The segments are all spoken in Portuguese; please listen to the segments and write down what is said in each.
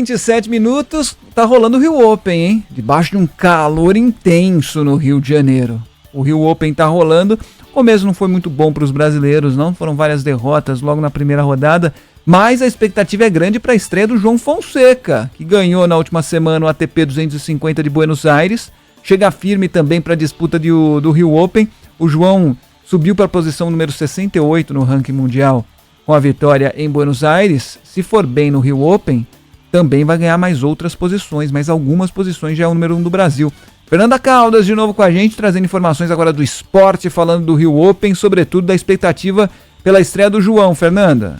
27 minutos, tá rolando o Rio Open, hein? Debaixo de um calor intenso no Rio de Janeiro. O Rio Open tá rolando. O começo não foi muito bom para os brasileiros, não. Foram várias derrotas logo na primeira rodada. Mas a expectativa é grande para a estreia do João Fonseca, que ganhou na última semana o ATP 250 de Buenos Aires. Chega firme também para a disputa do Rio Open. O João subiu para a posição número 68 no ranking mundial com a vitória em Buenos Aires. Se for bem no Rio Open, também vai ganhar mais outras posições, mais algumas posições, já é o número 1 do Brasil. Fernanda Caldas de novo com a gente, trazendo informações agora do esporte, falando do Rio Open, sobretudo da expectativa pela estreia do João. Fernanda.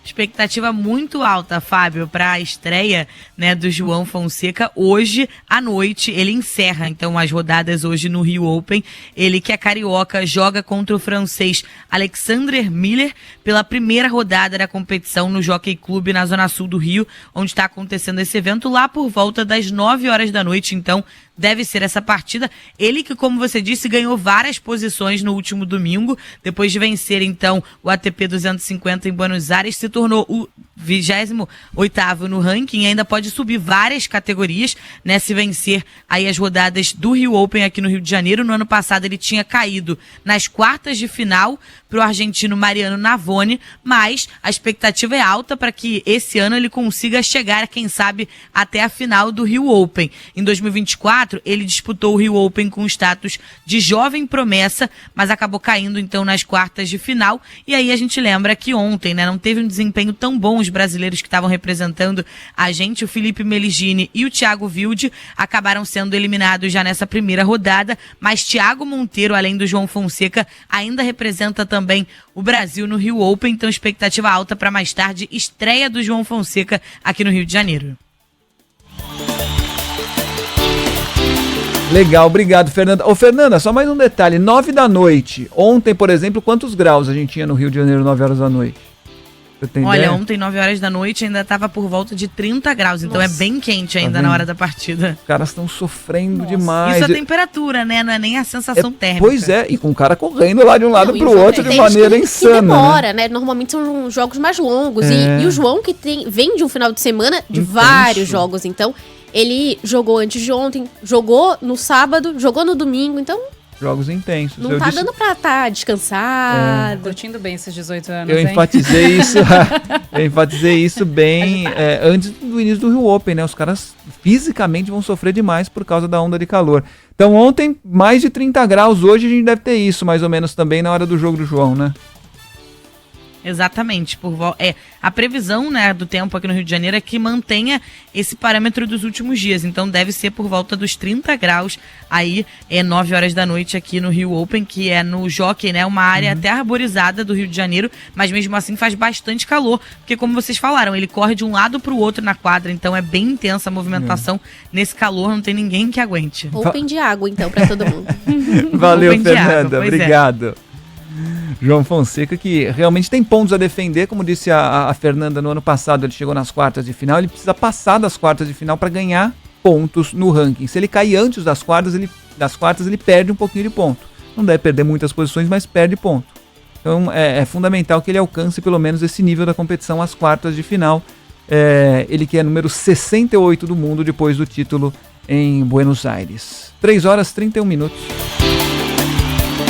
Expectativa muito alta, Fábio, para a estreia, né, do João Fonseca. Hoje à noite ele encerra então as rodadas hoje no Rio Open. Ele que é carioca, joga contra o francês Alexandre Miller pela primeira rodada da competição no Jockey Club na Zona Sul do Rio, onde está acontecendo esse evento lá por volta das 9 horas da noite. Então deve ser essa partida. Ele que, como você disse, ganhou várias posições no último domingo, depois de vencer então o ATP 250 em Buenos Aires, se tornou o 28º no ranking e ainda pode subir várias categorias, né, se vencer aí as rodadas do Rio Open aqui no Rio de Janeiro. No ano passado ele tinha caído nas quartas de final para o argentino Mariano Navone, mas a expectativa é alta para que esse ano ele consiga chegar, quem sabe, até a final do Rio Open. Em 2024, ele disputou o Rio Open com o status de jovem promessa, mas acabou caindo então nas quartas de final. E aí a gente lembra que ontem, né, não teve um desempenho tão bom. Os brasileiros que estavam representando a gente, o Felipe Meligini e o Thiago Wilde, acabaram sendo eliminados já nessa primeira rodada, mas Thiago Monteiro, além do João Fonseca, ainda representa também o Brasil no Rio Open, então expectativa alta para mais tarde, estreia do João Fonseca aqui no Rio de Janeiro. Legal, obrigado, Fernanda. Ô, Fernanda, só mais um detalhe, 9 da noite. Ontem, por exemplo, quantos graus a gente tinha no Rio de Janeiro, 9 horas da noite? Olha, ontem, 9 horas da noite, ainda estava por volta de 30 graus, então é bem quente ainda na hora da partida. Os caras estão sofrendo demais. Isso é temperatura, né? Não é nem a sensação térmica. Pois é, e com o cara correndo lá de um lado pro outro de maneira insana. Que demora, né? Normalmente são jogos mais longos. E o João, que vem de um final de semana de vários jogos, então ele jogou antes de ontem, jogou no sábado, jogou no domingo, então jogos intensos. Não tá dando pra estar descansado. Curtindo bem esses 18 anos, eu enfatizei isso. Eu enfatizei isso bem antes do início do Rio Open, né? Os caras fisicamente vão sofrer demais por causa da onda de calor. Então ontem, mais de 30 graus. Hoje a gente deve ter isso, mais ou menos, também na hora do jogo do João, né? Exatamente. A previsão, né, do tempo aqui no Rio de Janeiro é que mantenha esse parâmetro dos últimos dias. Então deve ser por volta dos 30 graus aí, 9 horas da noite aqui no Rio Open, que é no Jockey, né, uma área até arborizada do Rio de Janeiro, mas mesmo assim faz bastante calor, porque como vocês falaram, ele corre de um lado para o outro na quadra, então é bem intensa a movimentação. Nesse calor não tem ninguém que aguente. Open de água, então, para todo mundo. Valeu, Fernanda. Obrigado. João Fonseca, que realmente tem pontos a defender, como disse a Fernanda no ano passado, ele chegou nas quartas de final, ele precisa passar das quartas de final para ganhar pontos no ranking. Se ele cair antes das quartas, ele perde um pouquinho de ponto. Não deve perder muitas posições, mas perde ponto. Então é fundamental que ele alcance pelo menos esse nível da competição, as quartas de final. Ele que é número 68 do mundo depois do título em Buenos Aires. 3 horas e 31 minutos.